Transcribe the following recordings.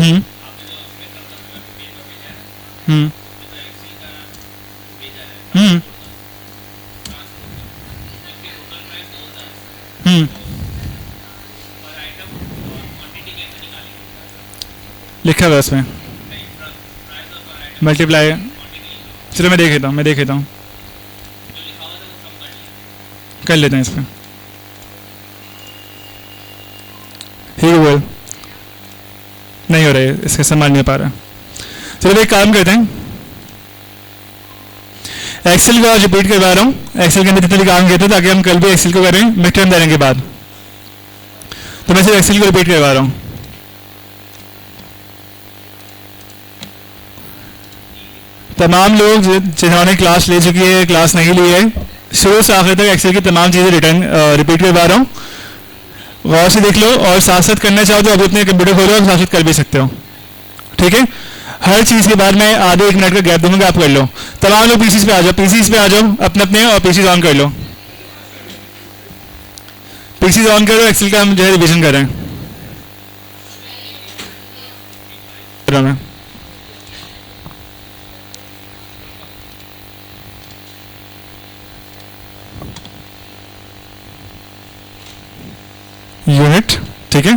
हम्म हम्म हम्म हम्म लिखा हुआ है उसमें मल्टीप्लाई। चलो मैं देख लेता हूँ, मैं देख लेता हूँ, कर लेते हैं इस पर। ठीक है, बोल नहीं हो रहा है, इसके संभाल नहीं पा रहा। चलो भाई काम करते हैं, एक्सेल को आज रिपीट करवा रहा हूँ। एक्सेल के अंदर जितने भी काम किए थे ताकि हम कल भी एक्सेल को करें मिड टर्म देने के बाद, तो मैं सिर्फ एक्सेल को रिपीट करवा रहा हूँ। तमाम लोग जिन्होंने क्लास ले चुकी है, क्लास नहीं ली है, शुरू से आखिर तक एक्सेल की तमाम चीज़ें रिपीट करवा रहा हूँ, गौर से देख लो। और साथ साथ करना चाहो तो अभी अपने कंप्यूटर खोलो और साथ साथ कर भी सकते हो, ठीक है। हर चीज़ के बाद मैं आधे 1 मिनट का गैप दूंगा, आप कर लो। तमाम लोग पीसीज पे आ जाओ, पीसीज पे आ जाओ अपने अपने, और पीसीज ऑन कर लो। पीसीज ऑन करो, एक्सेल का हम जो है रिविजन कर रहे हैं। यूनिट, ठीक है,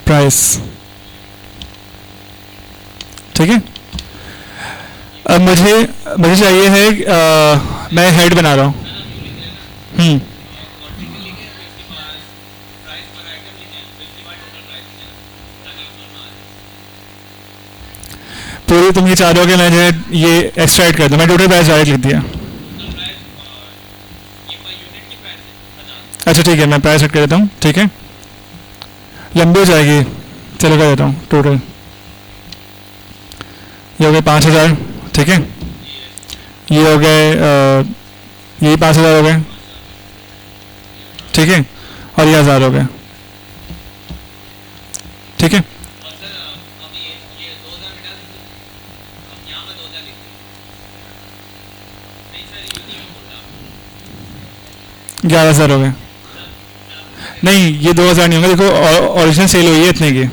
प्राइस, ठीक है। अब मुझे चाहिए है मैं हेड बना रहा हूँ। पूरी तुम ये चाह रहे हो कि मैं जो है ये एक्स्ट्रा ऐड कर दूँ, मैं टोटल प्राइस डायरेक्ट लिख दिया। अच्छा ठीक है, मैं प्राइस ऐड कर देता हूँ, ठीक है, लंबी हो जाएगी, चलो कर देता हूँ टोटल। ये हो गए 5000, ठीक है, ये हो गए ये 5000 हो गए, ठीक है, और ये 1000 हो गए, ठीक है। 11,000 हो गए। नहीं ये 2000 नहीं होंगे, देखो ओरिजिनल सेल हुई है इतने की।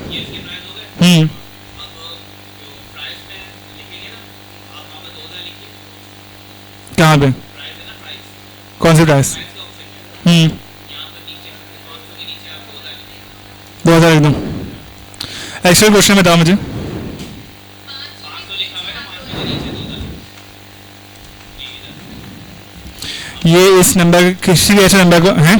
कहाँ पे, कौन सी प्राइस? 2000 एकदम। एक्चुअल क्वेश्चन बताओ मुझे। ये इस नंबर किसी भी ऐसे नंबर को है,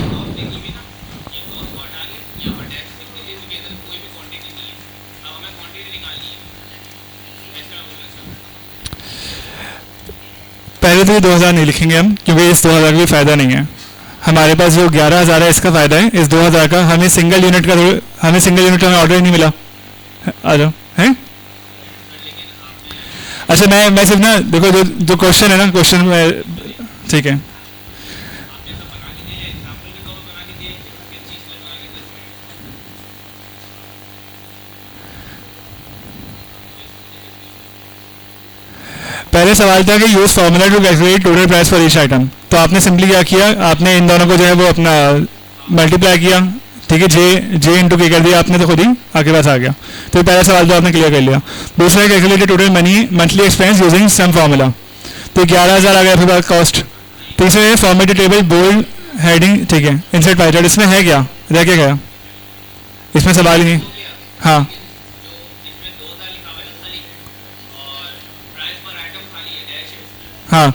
पहले तो ये 2000 नहीं लिखेंगे हम, क्योंकि इस 2000 का भी फायदा नहीं है। हमारे पास जो 11,000 है इसका फायदा है, इस 2000 का हमें सिंगल यूनिट का ऑर्डर ही नहीं मिला। आ जाओ है। अच्छा मैं सिर्फ ना देखो जो क्वेश्चन है ना, क्वेश्चन में, ठीक है, पहले सवाल था कि use formula to calculate total price for each item. तो आपने सिंपली क्या किया, आपने इन दोनों को जो है वो अपना मल्टीप्लाई किया, ठीक है, जे इंटू के कर दिया आपने, तो खुद ही आपके पास आ गया। तो पहला सवाल तो आपने क्लियर कर लिया। दूसरा calculated total money monthly expense using sum formula, तो 11,000 आ गया आपके पास कॉस्ट। तीसरा है फॉर्मेटेड टेबल बोल्ड हेडिंग, ठीक है, इंसर्ट पाई चार्ट। इसमें है क्या, रह क्या गया, इसमें सवाल ही नहीं। हाँ हाँ,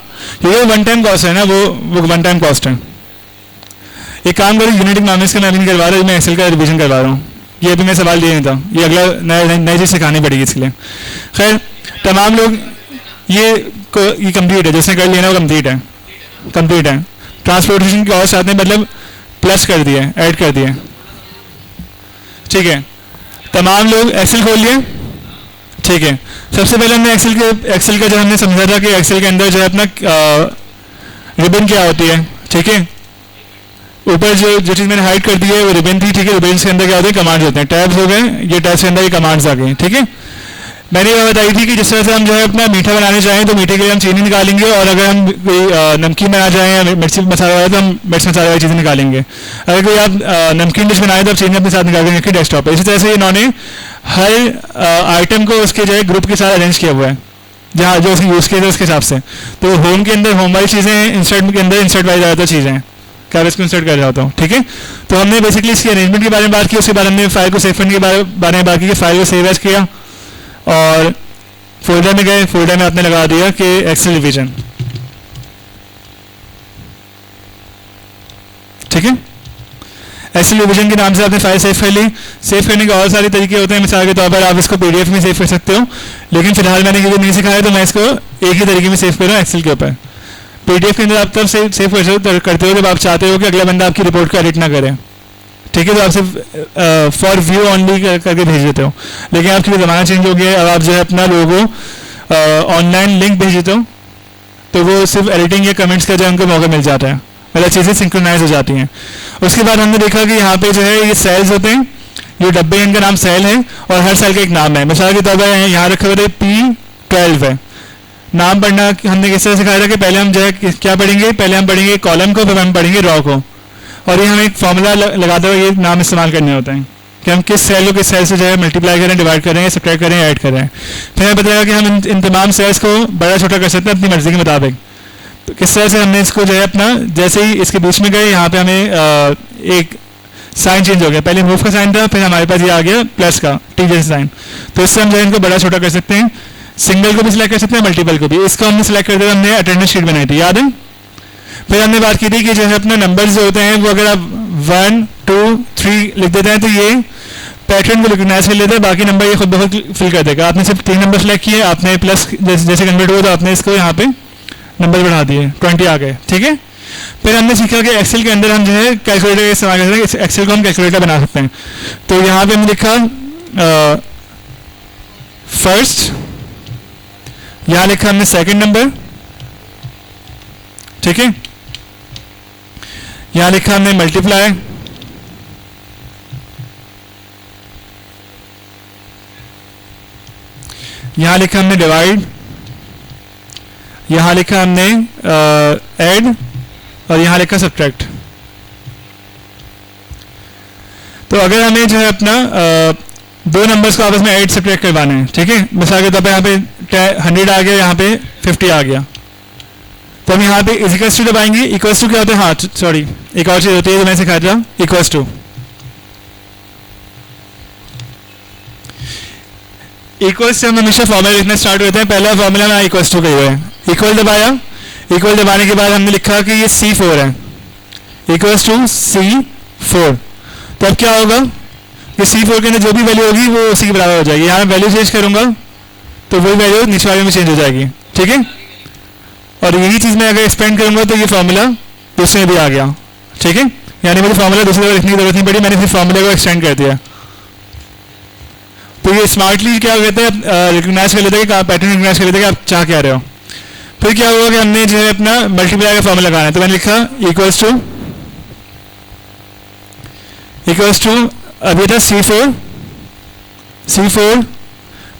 ये वन टाइम कॉस्ट है ना, वो वन टाइम कॉस्ट है। एक काम करो, यूनिट इकोनॉमिक्स का मैं अभी नहीं करवा रहा, मैं एक्सेल का रिवीजन करवा रहा हूँ। ये अभी मैं सवाल दिया नहीं था, ये अगला नई चीज़ सिखानी पड़ेगी इसके लिए। खैर तमाम लोग ये कंप्लीट है, जिसने कर लिया ना वो कंप्लीट है, कंप्लीट है। ट्रांसपोर्टेशन की कॉस्ट आपने मतलब प्लस कर दिया, ऐड कर दिया, ठीक है। तमाम लोग एक्सेल खोल लिए, ठीक है। सबसे पहले हमने एक्सेल का जब हमने समझा था कि एक्सेल के अंदर जो है अपना रिबन क्या होती है, ठीक है। ऊपर जो चीज़ मैंने हाइड कर दी है वो रिबन थी, ठीक है। रिबन के अंदर क्या होते हैं, कमांड्स होते हैं, टैब्स हो गए, ये टैब्स के अंदर ये कमांड्स आ गए, ठीक है। मैंने ये बताई थी कि जिस तरह से हम जो है अपना मीठा बनाने चाहें तो मीठे के लिए हम चीनी निकालेंगे, और अगर हम कोई नमकीन बनाना चाहें या मिर्ची मसाला वाला तो हम मिर्च मसाला वाली चीज़ें निकालेंगे। अगर कोई आप नमकीन डिश बनाए तो आप चीनी अपने साथ निकाल के रखिए डेस्कटॉप पर। इसी तरह से इन्होंने हर आइटम को उसके जो है ग्रुप के साथ अरेंज किया हुआ है, जहाँ जो उसकी यूज़ केस है उसके हिसाब से। तो होम के अंदर होम वाली चीज़ें, इंसर्ट के अंदर इंसर्ट वाली ज़्यादातर चीज़ें हैं, क्या इसको इंसर्ट कर जाता हूँ। ठीक है, तो हमने बेसिकली इसकी अरेंजमेंट के बारे में बात की, उसके बाद हमने फाइल को सेव करने के बारे में बात की कि फाइल को सेव एज किया और फोल्डर में गए, फोल्डर में आपने लगा दिया कि एक्सेल रिवीजन। ठीक है, एक्सेल रिवीजन के नाम से आपने फाइल सेव कर ली। सेव करने के और सारे तरीके होते हैं, मिसाल के तौर पर आप इसको पीडीएफ में सेव कर सकते हो, लेकिन फिलहाल मैंने क्योंकि नहीं सिखाया तो मैं इसको एक ही तरीके में सेव कर रहा हूँ एक्सेल के ऊपर। पीडीएफ के अंदर आप तब सेव करते हो जब आप चाहते हो कि अगला बंदा आपकी रिपोर्ट को एडिट ना करे। ठीक है, तो आप सिर्फ फॉर व्यू ऑनली करके भेज देते हो, लेकिन आपके लिए ज़माना चेंज हो गया है। अब आप जो है अपना लोगो ऑनलाइन लिंक भेज देते हो तो वो सिर्फ एडिटिंग या कमेंट्स का जो उनको मौका मिल जाता है, मतलब चीज़ें सिंक्रोनाइज हो जाती हैं। उसके बाद हमने देखा कि यहाँ पे जो है ये सेल्स होते हैं, ये डब्बे, इनका नाम सेल है और हर सेल का एक नाम है। मिसाल के तौर पर यहाँ रखा हुआ है P12 है। नाम पढ़ना हमने किस तरह सिखाया था कि पहले हम जो है क्या पढ़ेंगे, पहले हम पढ़ेंगे कॉलम को, फिर हम पढ़ेंगे रॉ को, और ये हमें एक फॉर्मूला लगाते हुए ये नाम इस्तेमाल करने होते हैं कि हम किस सेल को किस सेल से जो है मल्टीप्लाई करें, डिवाइड करें, सब्ट्रैक्ट करें, ऐड करें। फिर हमें बताया कि हम इन तमाम सेल्स को बड़ा छोटा कर सकते हैं अपनी मर्जी के मुताबिक। तो किस तरह से हमने इसको जो है अपना, जैसे ही इसके बीच में गए यहाँ पे हमें एक साइन चेंज हो गया, पहले मूव का साइन था, फिर हमारे पास ये आ गया प्लस का टी जैसे साइन। तो इससे हम जो है इनको बड़ा छोटा कर सकते हैं, सिंगल को भी सिलेक्ट कर सकते हैं, मल्टीपल को भी। इसको हमने सिलेक्ट कर दिया, हमने अटेंडेंस शीट बनाई थी, याद है। फिर हमने बात की थी कि जो है अपने नंबर्स जो होते हैं वो अगर आप 1 2 3 लिख देते हैं तो ये पैटर्न को रिकग्नाइज कर लेते हैं, बाकी नंबर ये खुद ब खुद फिल कर देगा। आपने सिर्फ 3 नंबर सेलेक्ट किए, आपने प्लस जैसे कन्वर्ट हुआ तो आपने इसको यहाँ पे नंबर बढ़ा दिए, 20 आ गए। ठीक है, फिर हमने सीखा कि एक्सेल के अंदर हम जो है कैलकुलेटर का इस्तेमाल कर सकते हैं, एक्सेल को हम कैलकुलेटर बना सकते हैं। तो यहाँ पे हमने लिखा फर्स्ट, यहाँ लिखा हमने सेकंड नंबर। ठीक है, यहाँ लिखा हमने मल्टीप्लाई, यहाँ लिखा हमने डिवाइड, यहाँ लिखा हमने ऐड, और यहाँ लिखा सब्ट्रैक्ट। तो अगर हमें जो है अपना दो नंबर्स को आपस में ऐड सब्ट्रैक्ट करवाना है, ठीक है, मिसाल के तौर पर यहाँ पे 100 आ गया, यहाँ पे 50 आ गया, तो हम यहाँ पे इक्वल्स टू दबाएंगे। इक्वल्स टू क्या होता है, हाँ सॉरी एक और चीज़ होती है जो मैं सिखा रहा, इक्वल्स टू। इक्वल्स से हम हमेशा फॉर्मूला लिखना स्टार्ट करते हैं। पहला फॉर्मूला में इक्वल्स टू का हुआ है, इक्वल दबाया, इक्वल दबाने के बाद हमने लिखा कि ये C4 है, इक्वल्स टू C4। तो अब क्या होगा कि C4 के अंदर जो भी वैल्यू होगी वो उसी के बराबर हो जाएगी। यहाँ वैल्यू चेंज करूंगा तो वही वैल्यू नीचे वाले में चेंज हो जाएगी। ठीक है, और यही चीज़ मैं अगर एक्सपेंड करूंगा तो ये फॉर्मूला दूसरे भी आ गया। ठीक है, यानी मुझे फॉर्मूला दूसरी जगह लिखने की जरूरत नहीं पड़ी, मैंने सिर्फ फॉर्मूला को एक्सटेंड कर दिया। तो ये स्मार्टली क्या कहते हैं, रिकग्नाइज कर लेते हैं कि पैटर्न रिकग्नाइज कर लेते हैं कि आप चाह क्या रहे हो। फिर क्या हुआ कि हमने जो है अपना मल्टीप्लाई का फॉर्मूला लगाना है, तो मैंने लिखा इक्वल्स टू अब ये था C4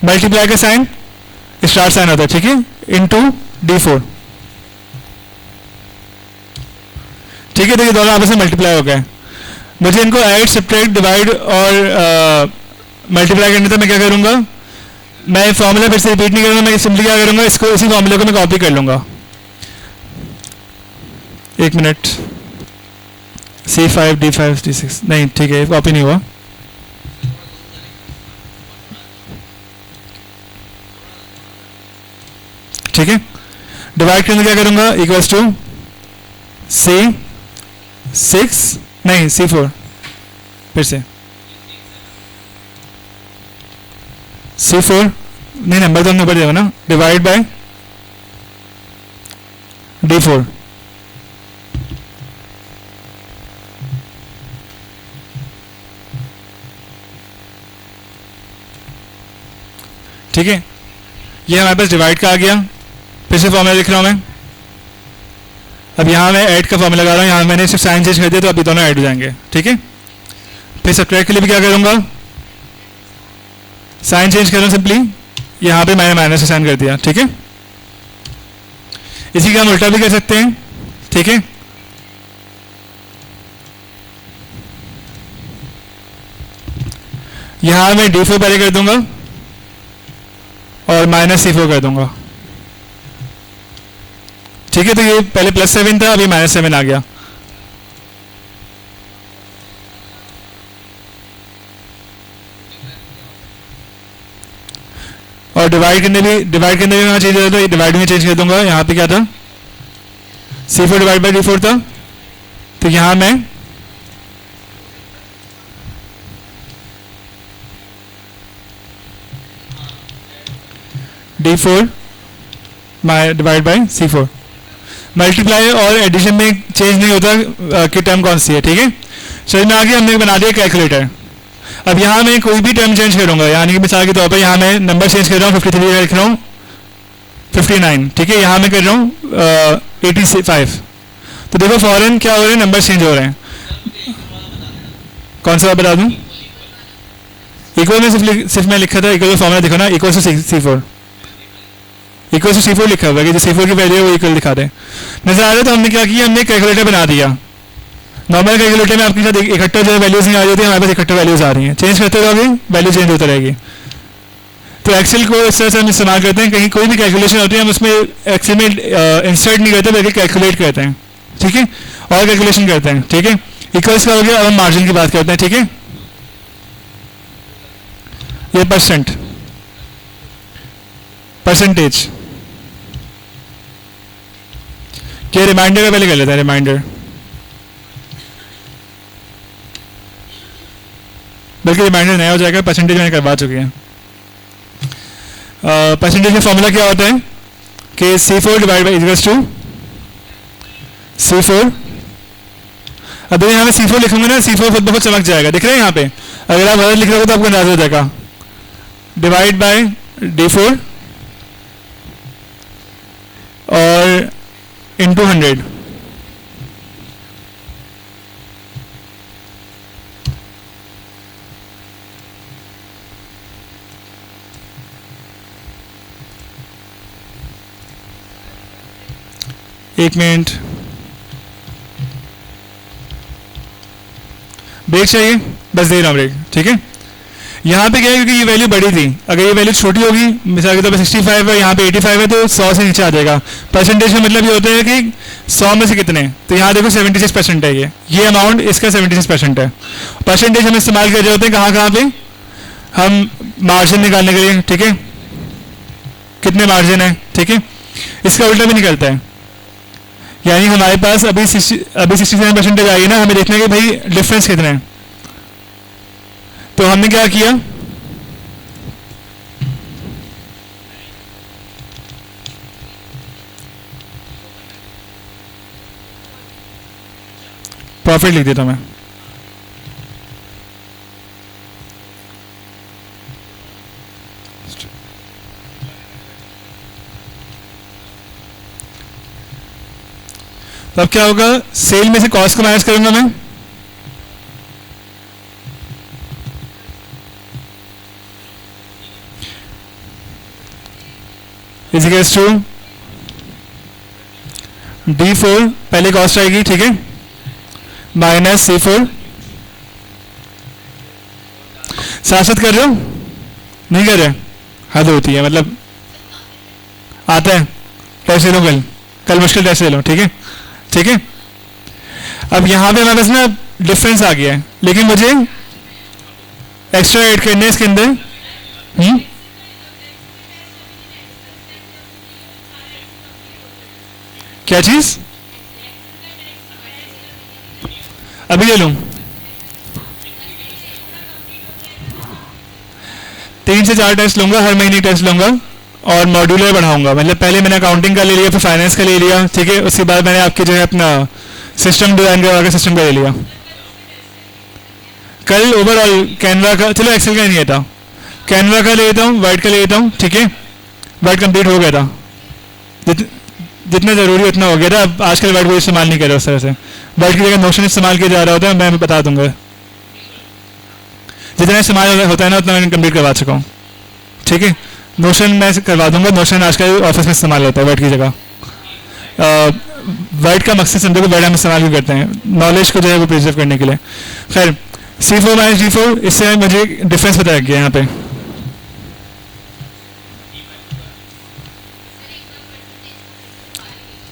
मल्टीप्लाई का साइन स्टार साइन होता है, ठीक है, इनटू D4। ठीक है, तो ये दोनों आपस में मल्टीप्लाई हो गए। मुझे इनको ऐड, सब्ट्रैक्ट, डिवाइड और मल्टीप्लाई करने तो मैं क्या करूंगा, मैं फॉर्मूला फिर से रिपीट नहीं करूंगा, मैं सिंपली क्या करूंगा, इसको इसी फॉर्मूले को मैं कॉपी कर लूंगा। एक मिनट, C5 D5 D6 नहीं, ठीक है, कॉपी नहीं हुआ। ठीक है, डिवाइड करने क्या करूंगा, इक्वल्स टू C6 नहीं C4, फिर से C4 नहीं, नंबर तो हमने ऊपर दिया ना, डिवाइड बाय D4। ठीक है, ये हमारे पास डिवाइड का आ गया। फिर से फॉर्मूला लिख रहा हूं मैं, अब यहाँ मैं ऐड का फॉर्मूला लगा रहा हूँ, यहाँ मैंने सिर्फ साइन चेंज कर दिया तो अभी दोनों ऐड हो जाएंगे। ठीक है, फिर सब्ट्रैक्ट के लिए भी क्या करूँगा, साइन चेंज कर रहा हूँ सिंपली, यहाँ पे मैंने माइनस का साइन कर दिया, ठीक है। इसी का हम उल्टा भी कर सकते हैं, ठीक है। यहाँ मैं D4 पहले कर दूंगा और माइनस C4 कर दूंगा, ठीक है। तो ये पहले +7 था, अभी -7 आ गया। और डिवाइड करने भी यहाँ चेंज हो जाता, डिवाइड में चेंज कर दूंगा। यहाँ पे क्या था, C4 डिवाइड बाई D4 था, तो यहाँ मैं D4 divide by C4। Multiply और एडिशन में चेंज नहीं होता कि टर्म कौन सी है, ठीक है। समझ में आ गया, हमने बना दिया कैलकुलेटर। अब यहाँ मैं कोई भी टर्म चेंज करूंगा, यानी कि मिसाल के तौर पर यहाँ मैं नंबर चेंज कर रहा हूँ, 53 लिख रहा हूँ 59, ठीक है। यहाँ मैं कर रहा हूँ 85। तो देखो फॉरन क्या हो रहा है, नंबर चेंज हो रहे हैं। कौन सा बता दूँ, इक्वल में सिर्फ मैं लिखा था, इक्वल फॉर्मूला देखो ना, equal to C4, equal to C4 लिखा हुआ है कि जो C4 की वैल्यू है वो इक्वल दिखा दे। नजर आ रहा है। तो हमने क्या किया, हमने कैलकुलेटर बना दिया। नॉर्मल कैलकुलेटर में आपके साथ इकट्ठा जो वैल्यूज नहीं आ रही थी, हमारे पास इकट्ठा वैल्यूज आ रही हैं। चेंज करते रहोगे वैल्यू चेंज होती रहेगी। तो एक्सेल को इस तरह से हम इस्तेमाल करते हैं, कहीं कोई भी कैलकुलेशन होती है हम उसमें एक्सेल में इंसर्ट नहीं करते बल्कि कैलकुलेट करते हैं, ठीक है, और कैलकुलेशन करते हैं, ठीक है। इक्वल्स का हो गया। अब हम मार्जिन की बात करते हैं, ठीक है। ये परसेंटेज क्या, रिमाइंडर का पहले कर लेते हैं। रिमाइंडर बल्कि रिमाइंडर नया हो जाएगा, परसेंटेज मैंने करवा चुके हैं। परसेंटेज का फॉर्मूला क्या होता है कि C4 divide by equals to C4। अब यहाँ पे C4 लिखूंगा ना, C4 खुद बहुत चमक जाएगा, दिख रहा है यहाँ पे। अगर आप गलत लिख रहे हो तो आपको अंदाजा हो जाएगा। डिवाइड बाय D4 और इंटू 100। एक मिनट, ब्रेक चाहिए, बस दे रहा हूँ ब्रेक, ठीक है। यहाँ पे क्या है, क्योंकि ये वैल्यू बड़ी थी, अगर ये वैल्यू छोटी होगी, मिसाल के तौर पर 65 है, यहाँ पे 85 है, तो 100 से नीचे आ जाएगा। परसेंटेज का मतलब ये होता है कि 100 में से कितने, तो यहाँ देखो 76% है ये अमाउंट, इसका 76% है। परसेंटेज हम इस्तेमाल कर रहे होते हैं कहाँ पे, हम मार्जिन निकालने के लिए, ठीक है, कितने मार्जिन है, ठीक है। इसका उल्टा भी निकलता है, यानी हमारे पास अभी 67% आई ना, हमें देखना है कि भाई डिफरेंस कितने हैं। तो हमने क्या किया, प्रॉफिट लिख देता मैं। तो अब क्या होगा, सेल में से कॉस्ट को माइनस करूंगा मैं, इज इक्वल्स टू D4 पहले कॉस्ट आएगी, ठीक है, माइनस C4। साथ साथ कर रहे हो, नहीं कर रहे, हद होती है, मतलब आता है। टेस्ट ले लो, कल मुश्किल टेस्ट ले लो, ठीक है, ठीक है। अब यहाँ पे हमारे पास ना डिफरेंस आ गया है, लेकिन मुझे एक्स्ट्रा ऐड करने इसके अंदर। क्या चीज, अभी ले लूं, 3 से 4 टेस्ट लूंगा, हर महीने टेस्ट लूंगा और मॉड्यूलर बढ़ाऊंगा। मतलब पहले मैंने अकाउंटिंग का ले लिया, फिर फाइनेंस का ले लिया, ठीक है। उसके बाद मैंने आपके जो है अपना सिस्टम डिजाइन करवा के सिस्टम का ले लिया। कल ओवरऑल कैनवा का, चलो एक्सेल का नहीं लेता, कैनवा का ले लेता हूँ, वाइट का ले लेता हूँ, ठीक है। वाइट कंप्लीट हो गया था, जितना जरूरी उतना हो गया था। अब आजकल वाइट बोर्ड इस्तेमाल नहीं कर रहा उस तरह से, वाइट की जगह नोशन इस्तेमाल किया जा रहा होता है, मैं बता दूंगा। जितना इस्तेमाल होता है ना उतना मैंने कंप्लीट करवा चुका हूँ, ठीक है। नोशन मैं करवा दूंगा, नोशन आजकल ऑफिस में इस्तेमाल होता है वर्ड की जगह। वर्ड का मकसद समझो कि वर्ड हम इस्तेमाल भी करते हैं नॉलेज को जो है वो प्रिजर्व करने के लिए। खैर C4 माइनस D4, इससे मुझे डिफरेंस पता लग गया यहाँ पे।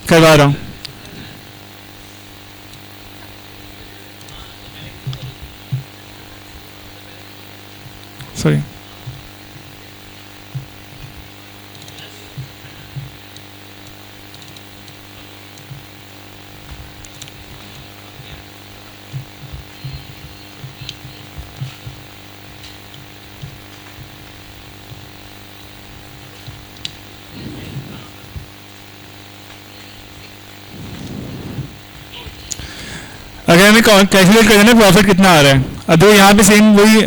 करवा रहा हूँ। सॉरी, अगर हमें कैलकुलेट कर देना प्रॉफिट कितना आ रहा है, अब तो यहाँ पे सेम वही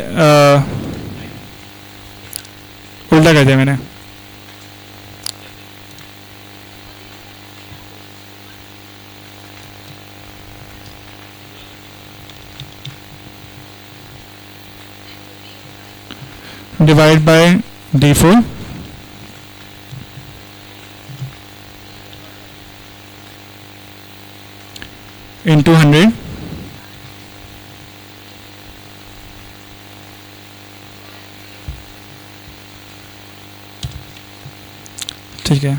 उल्टा कर दिया मैंने। डिवाइड बाय D4 into 100 ठीक है।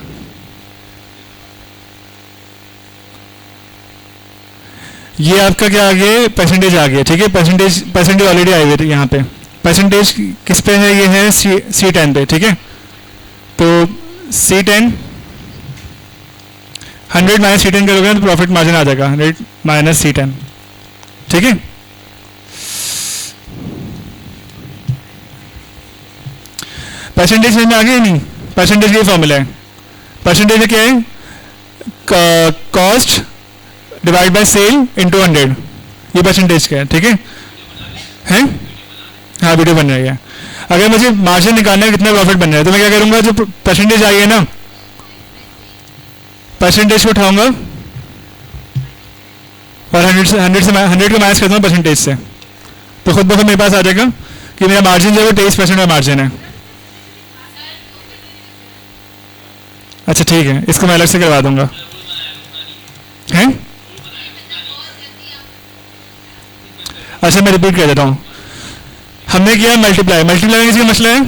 ये आपका क्या आ गया, परसेंटेज आ गया। ठीक है, परसेंटेज ऑलरेडी आए हुए थे यहाँ पे। परसेंटेज किस पे है, ये है C10 पे। ठीक है, तो C10 100 माइनस C10 करोगे तो प्रॉफिट मार्जिन आ जाएगा 100 माइनस C10। ठीक है, परसेंटेज में आ गया नहीं, परसेंटेज का फॉर्मूला है। परसेंटेज क्या है, cost divide by sale into 100, ये परसेंटेज का है। ठीक है, हाँ वीडियो बन रही है। अगर मुझे मार्जिन निकालना है कितना प्रॉफिट बन रहा है तो मैं क्या करूंगा, जो परसेंटेज आई है ना, परसेंटेज को उठाऊंगा और 100 को माइनस करता हूँ परसेंटेज से, तो खुद ब खुद मेरे पास आ जाएगा कि मेरा मार्जिन जो है वो 23% का मार्जिन है। अच्छा ठीक है, इसको मैं अलग से करवा दूंगा। हैं, अच्छा मैं रिपीट कर देता हूँ। हमने किया मल्टीप्लाई, मल्टीप्लाई में किसी का मसला है,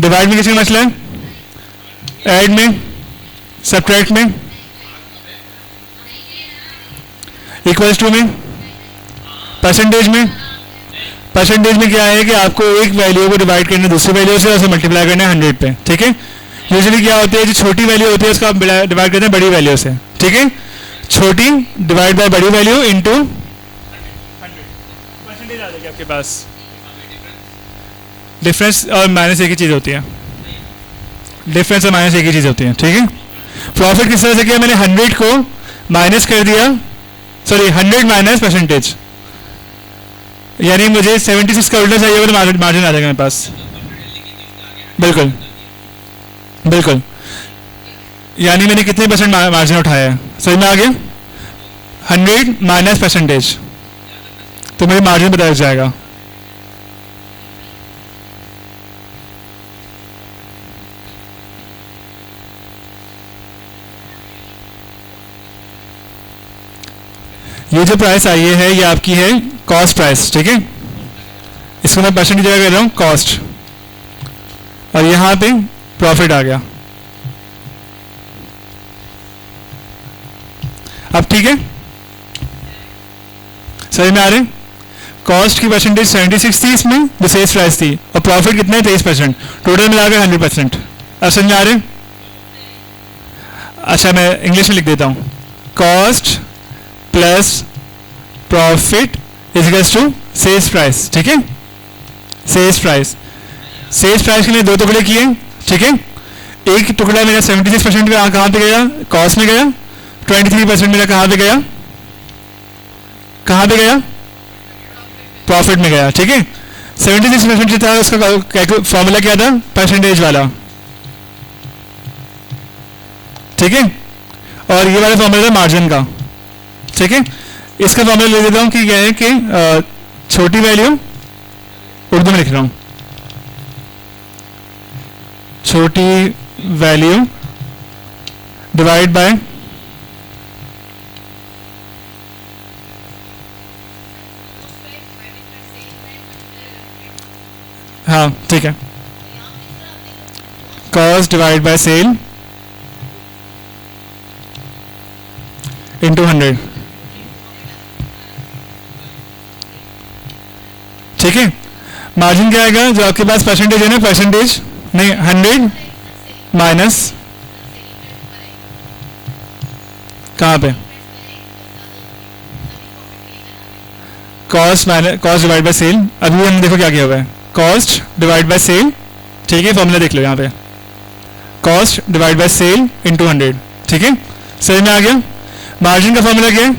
डिवाइड में किसी का मसला है, ऐड में, सब्ट्रैक्ट में, इक्वल्स टू में, परसेंटेज में। परसेंटेज में क्या है कि आपको एक वैल्यू को डिवाइड करना दूसरी वैल्यू से, उसे मल्टीप्लाई करना है 100 पे। ठीक है, यूजुअली क्या होती है, जो छोटी वैल्यू होती है उसका आप डिवाइड करते हैं बड़ी वैल्यू से। ठीक है, छोटी डिवाइड बाय बड़ी वैल्यू इनटू 100, परसेंटेज आ जाएगी आपके पास। डिफरेंस और माइनस एक ही चीज़ होती है, डिफरेंस और माइनस एक ही चीज़ होती है। ठीक है, प्रॉफिट किस तरह से किया, मैंने 100 को माइनस कर दिया, सॉरी 100 माइनस परसेंटेज, यानी मुझे 76 का उल्टा चाहिए तो मार्जिन आ जाएगा मेरे पास। बिल्कुल बिल्कुल, यानी मैंने कितने परसेंट मार्जिन उठाया है, समझ में आ गया। 100 माइनस परसेंटेज, तो मुझे मार्जिन पता लग जाएगा। ये जो प्राइस आई है ये आपकी है कॉस्ट प्राइस। ठीक है, इसको मैं परसेंटेज जगह कर रहा हूँ कॉस्ट, और यहाँ पे प्रॉफिट आ गया। अब ठीक है, समझ में आ रहे, कॉस्ट की परसेंटेज 76 थी इसमें जो सेल्स प्राइस थी, और प्रॉफिट कितना है 23%, टोटल मिलाकर 100%। अब समझ में आ रहे। अच्छा मैं इंग्लिश में लिख देता हूँ, cost plus profit is equals to sales price. ठीक है, सेल्स प्राइस, सेल्स प्राइस के लिए दो टुकड़े किए। ठीक है, एक टुकड़ा मेरा 76% का कहाँ पे गया, कॉस्ट में गया, 23% मेरा कहाँ पे गया, कहाँ पे गया, प्रॉफिट में गया। ठीक है, 76% जो था उसका फॉर्मूला क्या था, परसेंटेज वाला। ठीक है, और ये वाला फॉर्मूला था मार्जिन का। ठीक है, इसका फॉर्मूला ले देता हूँ कि क्या है कि छोटी वैल्यू, उर्दू में लिख रहा हूँ, छोटी वैल्यू डिवाइड बाय हाँ ठीक है, cost divide by sale into 100, ठीक है। मार्जिन क्या आएगा जो आपके पास परसेंटेज है ना, परसेंटेज नहीं 100 माइनस कहाँ पे cost minus cost divide by sale. अभी हमने देखो क्या किया हुआ है, कॉस्ट डिवाइड बाय सेल, ठीक है, फॉर्मूला देख लो यहाँ पे, cost divide by sale into 100, ठीक है, सही में आ गया। मार्जिन का फॉर्मूला क्या है,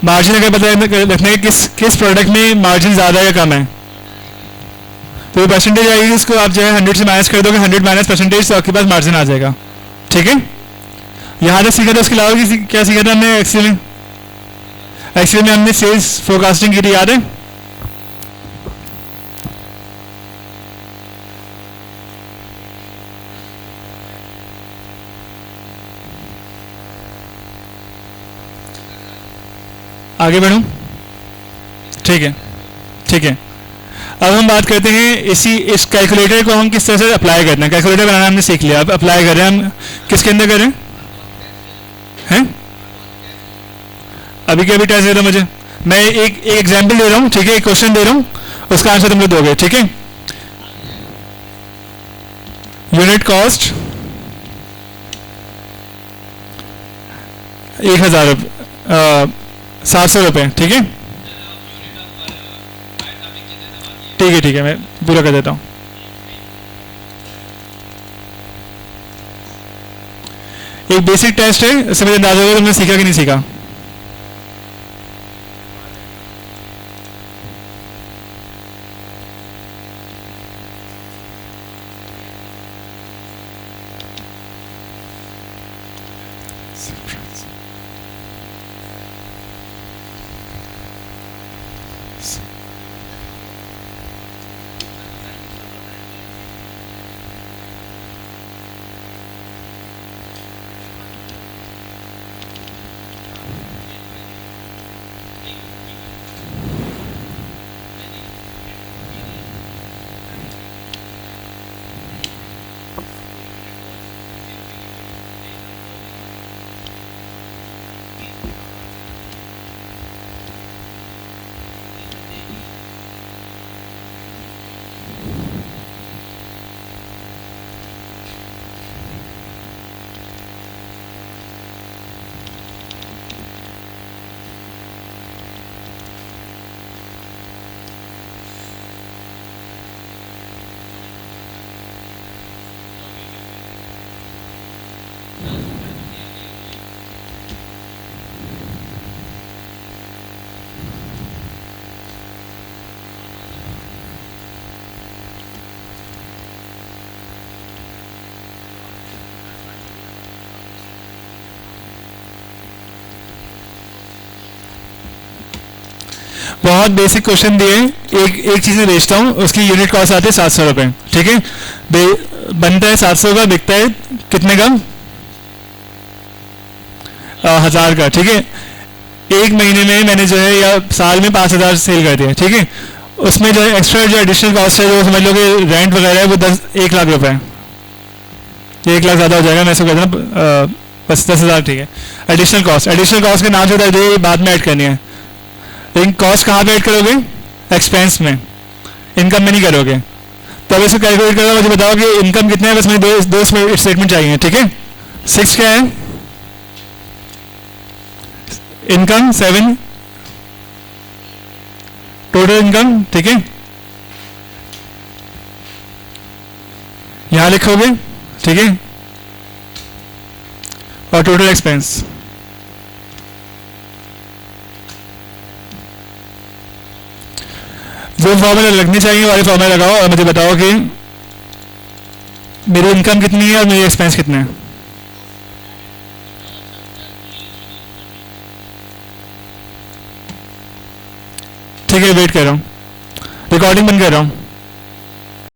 मार्जिन अगर पता रखना है किस प्रोडक्ट में मार्जिन ज़्यादा या कम है, तो परसेंटेज आएगी, उसको आप जो है 100 से माइनस कर दोगे, 100 माइनस परसेंटेज, तो आपके पास मार्जिन आ जाएगा, ठीक है। यहाँ तक सीखा था, उसके अलावा क्या सीखा था हमने एक्सेल में, एक्सेल में हमने सेल्स फोरकास्टिंग की थी, याद है। आगे बढ़ूं, ठीक है, ठीक है। अब हम बात करते हैं इस कैलकुलेटर को हम किस तरह से अप्लाई करते हैं। कैलकुलेटर बनाना हमने सीख लिया, अब अप्लाई कर रहे हैं हम किसके अंदर करें हैं। अभी क्या भी टेस्ट दे रहा हूं, मुझे मैं एक एग्जांपल दे रहा हूं, ठीक है, एक क्वेश्चन दे रहा हूं, उसका आंसर तुम लोग दोगे, ठीक है। यूनिट कॉस्ट 1000 700 रुपये, ठीक है, ठीक है, ठीक है, मैं पूरा कर देता हूँ। एक बेसिक टेस्ट है, इससे मुझे अंदाजा होगा तुमने सीखा कि नहीं सीखा। बहुत बेसिक क्वेश्चन दिए, एक चीज़ में बेचता हूँ, उसकी यूनिट कॉस्ट आती है 700 रुपये, ठीक है, बनता है 700 का, बिकता है कितने का, 1000 का, ठीक है। एक महीने में मैंने जो है या साल में 5000 सेल कर दिया, ठीक है, उसमें जो है एक्स्ट्रा जो एडिशनल कॉस्ट है, जो समझ लो कि रेंट वगैरह है, वो 1 लाख रुपए है, 1 लाख ज़्यादा हो जाएगा, मैं इसको कहता हूँ बस 10,000, ठीक है। एडिशनल कॉस्ट का नाम जो है जो बाद में ऐड करनी है, लेकिन कॉस्ट कहाँ पे ऐड करोगे, एक्सपेंस में, इनकम में नहीं करोगे। तो अब इसको कैलकुलेट करो, मुझे बताओ कि इनकम कितने है, बस मुझे दो स्टेटमेंट चाहिए, ठीक है। 6 क्या है, इनकम 7, टोटल इनकम, ठीक है, यहां लिखोगे, ठीक है, और टोटल एक्सपेंस। जो फॉर्मूला लगनी चाहिए वाले फॉर्मूला लगाओ और मुझे बताओ कि मेरी इनकम कितनी है और मेरी एक्सपेंस कितने हैं। ठीक है, वेट कर रहा हूँ, रिकॉर्डिंग बंद कर रहा हूँ।